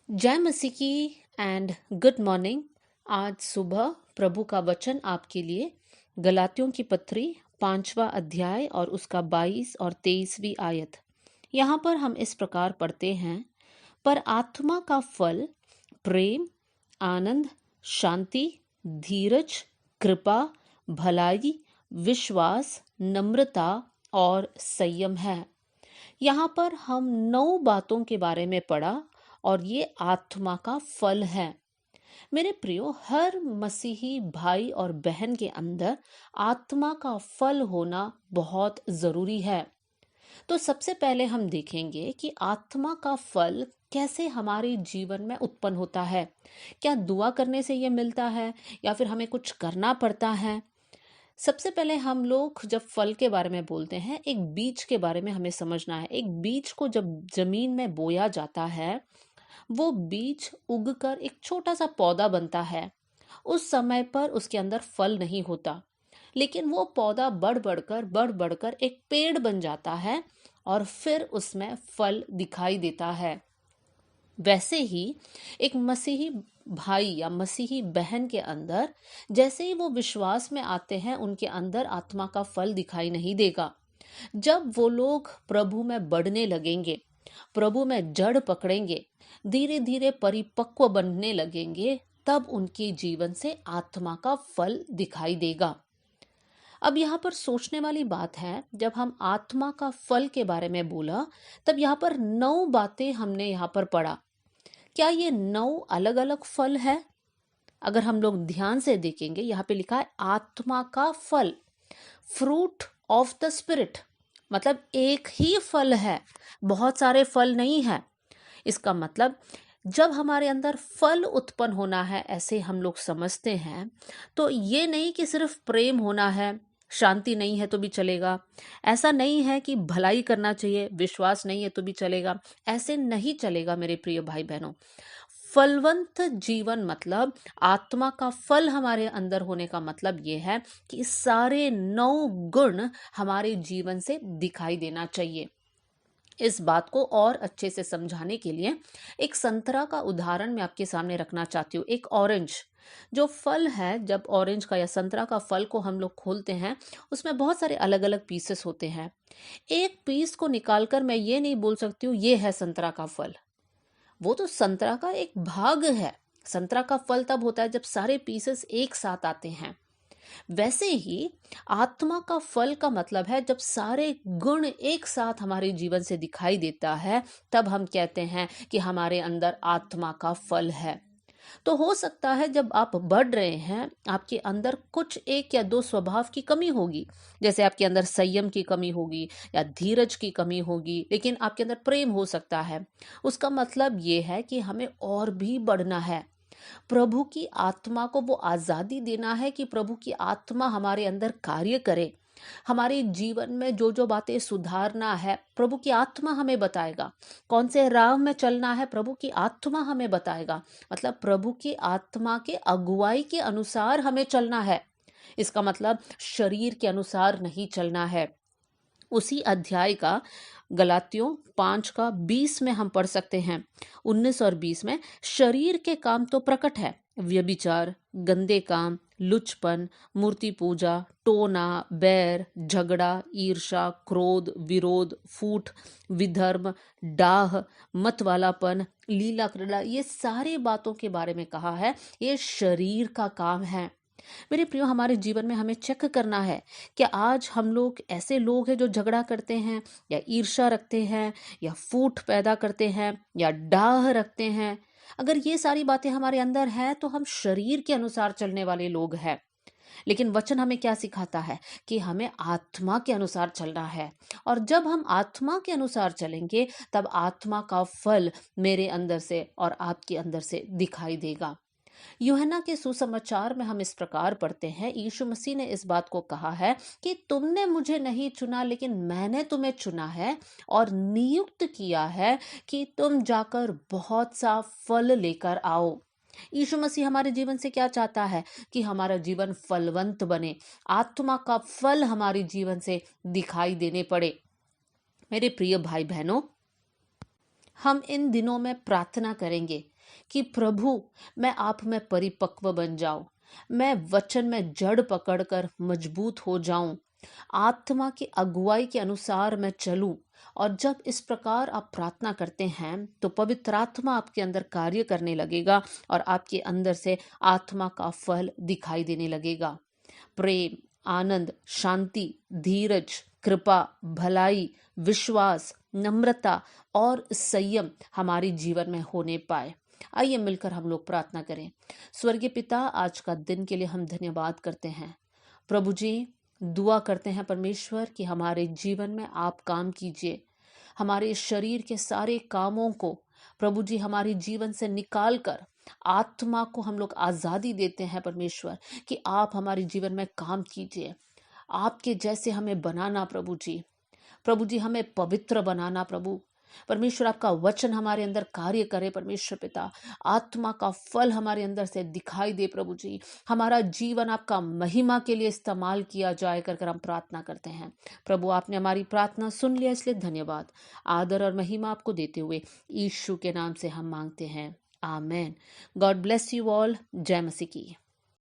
जय मसीह की एंड गुड मॉर्निंग। आज सुबह प्रभु का वचन आपके लिए गलातियों की पत्री 5वां अध्याय और उसका 22 और 23वीं आयत। यहाँ पर हम इस प्रकार पढ़ते हैं, पर आत्मा का फल प्रेम, आनंद, शांति, धीरज, कृपा, भलाई, विश्वास, नम्रता और संयम है। यहाँ पर हम 9 बातों के बारे में पढ़ा और ये आत्मा का फल है। मेरे प्रियो, हर मसीही भाई और बहन के अंदर आत्मा का फल होना बहुत जरूरी है। तो सबसे पहले हम देखेंगे कि आत्मा का फल कैसे हमारे जीवन में उत्पन्न होता है। क्या दुआ करने से ये मिलता है या फिर हमें कुछ करना पड़ता है? सबसे पहले हम लोग जब फल के बारे में बोलते हैं, एक बीज के बारे में हमें समझना है। एक बीज को जब जमीन में बोया जाता है, वो बीज उगकर एक छोटा सा पौधा बनता है। उस समय पर उसके अंदर फल नहीं होता, लेकिन वो पौधा बढ़ बढ़कर एक पेड़ बन जाता है और फिर उसमें फल दिखाई देता है। वैसे ही एक मसीही भाई या मसीही बहन के अंदर जैसे ही वो विश्वास में आते हैं, उनके अंदर आत्मा का फल दिखाई नहीं देगा। जब वो लोग प्रभु में बढ़ने लगेंगे, प्रभु में जड़ पकड़ेंगे, धीरे धीरे परिपक्व बनने लगेंगे, तब उनके जीवन से आत्मा का फल दिखाई देगा। अब यहाँ पर सोचने वाली बात है, जब हम आत्मा का फल के बारे में बोला, तब यहाँ पर 9 बातें हमने यहाँ पर पढ़ा। क्या ये 9 अलग अलग फल है? अगर हम लोग ध्यान से देखेंगे, यहाँ पे लिखा है आत्मा का फल, फ्रूट ऑफ द स्पिरिट। मतलब एक ही फल है, बहुत सारे फल नहीं है। इसका मतलब जब हमारे अंदर फल उत्पन्न होना है, ऐसे हम लोग समझते हैं, तो ये नहीं कि सिर्फ प्रेम होना है, शांति नहीं है तो भी चलेगा। ऐसा नहीं है कि भलाई करना चाहिए, विश्वास नहीं है तो भी चलेगा। ऐसे नहीं चलेगा मेरे प्रिय भाई बहनों। फलवंत जीवन मतलब आत्मा का फल हमारे अंदर होने का मतलब ये है कि सारे 9 गुण हमारे जीवन से दिखाई देना चाहिए। इस बात को और अच्छे से समझाने के लिए एक संतरा का उदाहरण मैं आपके सामने रखना चाहती हूँ। एक ऑरेंज जो फल है, जब ऑरेंज का या संतरा का फल को हम लोग खोलते हैं, उसमें बहुत सारे अलग अलग पीसेस होते हैं। एक पीस को निकालकर मैं ये नहीं बोल सकती हूँ ये है संतरा का फल। वो तो संतरा का एक भाग है। संतरा का फल तब होता है जब सारे पीसेस एक साथ आते हैं। वैसे ही आत्मा का फल का मतलब है जब सारे गुण एक साथ हमारे जीवन से दिखाई देता है, तब हम कहते हैं कि हमारे अंदर आत्मा का फल है। तो हो सकता है जब आप बढ़ रहे हैं, आपके अंदर कुछ 1 या 2 स्वभाव की कमी होगी। जैसे आपके अंदर संयम की कमी होगी या धीरज की कमी होगी, लेकिन आपके अंदर प्रेम हो सकता है। उसका मतलब ये है कि हमें और भी बढ़ना है। प्रभु की आत्मा को वो आजादी देना है कि प्रभु की आत्मा हमारे अंदर कार्य करे। हमारे जीवन में जो जो बातें सुधारना है, प्रभु की आत्मा हमें बताएगा। कौन से राह में चलना है, प्रभु की आत्मा हमें बताएगा। मतलब प्रभु की आत्मा के अगुवाई के अनुसार हमें चलना है। इसका मतलब शरीर के अनुसार नहीं चलना है। उसी अध्याय का गलातियों 5 का 20 में हम पढ़ सकते हैं, 19 और 20 में, शरीर के काम तो प्रकट है, व्यभिचार, गंदे काम, लुचपन, मूर्ति पूजा, टोना, बैर, झगड़ा, ईर्षा, क्रोध, विरोध, फूट, विधर्म, डाह, मतवालापन, लीला क्रीड़ा। ये सारी बातों के बारे में कहा है, ये शरीर का काम है। मेरे प्रियो, हमारे जीवन में हमें चेक करना है कि आज हम लोग ऐसे लोग हैं जो झगड़ा करते हैं या ईर्ष्या रखते हैं या फूट पैदा करते हैं या डाह रखते हैं। अगर ये सारी बातें हमारे अंदर है तो हम शरीर के अनुसार चलने वाले लोग हैं। लेकिन वचन हमें क्या सिखाता है कि हमें आत्मा के अनुसार चलना है। और जब हम आत्मा के अनुसार चलेंगे, तब आत्मा का फल मेरे अंदर से और आपके अंदर से दिखाई देगा। यूहन्ना के सुसमाचार में हम इस प्रकार पढ़ते हैं, यीशु मसीह ने इस बात को कहा है कि तुमने मुझे नहीं चुना, लेकिन मैंने तुम्हें चुना है और नियुक्त किया है कि तुम जाकर बहुत सा फल लेकर आओ। यीशु मसीह हमारे जीवन से क्या चाहता है कि हमारा जीवन फलवंत बने, आत्मा का फल हमारे जीवन से दिखाई देने पड़े। मेरे प्रिय भाई बहनों, हम इन दिनों में प्रार्थना करेंगे कि प्रभु मैं आप में परिपक्व बन जाऊं, मैं वचन में जड़ पकड़कर मजबूत हो जाऊं, आत्मा की अगुवाई के अनुसार मैं चलूं। और जब इस प्रकार आप प्रार्थना करते हैं तो पवित्र आत्मा आपके अंदर कार्य करने लगेगा और आपके अंदर से आत्मा का फल दिखाई देने लगेगा। प्रेम, आनंद, शांति, धीरज, कृपा, भलाई, विश्वास, नम्रता और संयम हमारे जीवन में होने पाए। आइए मिलकर हम लोग प्रार्थना करें। स्वर्गीय पिता, आज का दिन के लिए हम धन्यवाद करते हैं। प्रभु जी, दुआ करते हैं परमेश्वर कि हमारे जीवन में आप काम कीजिए। हमारे शरीर के सारे कामों को प्रभु जी हमारे जीवन से निकाल कर आत्मा को हम लोग आजादी देते हैं परमेश्वर, कि आप हमारे जीवन में काम कीजिए। आपके जैसे हमें बनाना प्रभु जी, प्रभु जी हमें पवित्र बनाना प्रभु। परमेश्वर आपका वचन हमारे अंदर कार्य करे परमेश्वर पिता, आत्मा का फल हमारे अंदर से दिखाई दे प्रभु जी। हमारा जीवन आपका महिमा के लिए इस्तेमाल किया जाए कर हम प्रार्थना करते हैं। प्रभु आपने हमारी प्रार्थना सुन लिया, इसलिए धन्यवाद। आदर और महिमा आपको देते हुए यीशु के नाम से हम मांगते हैं, amen. God bless you all. जय मसीह की।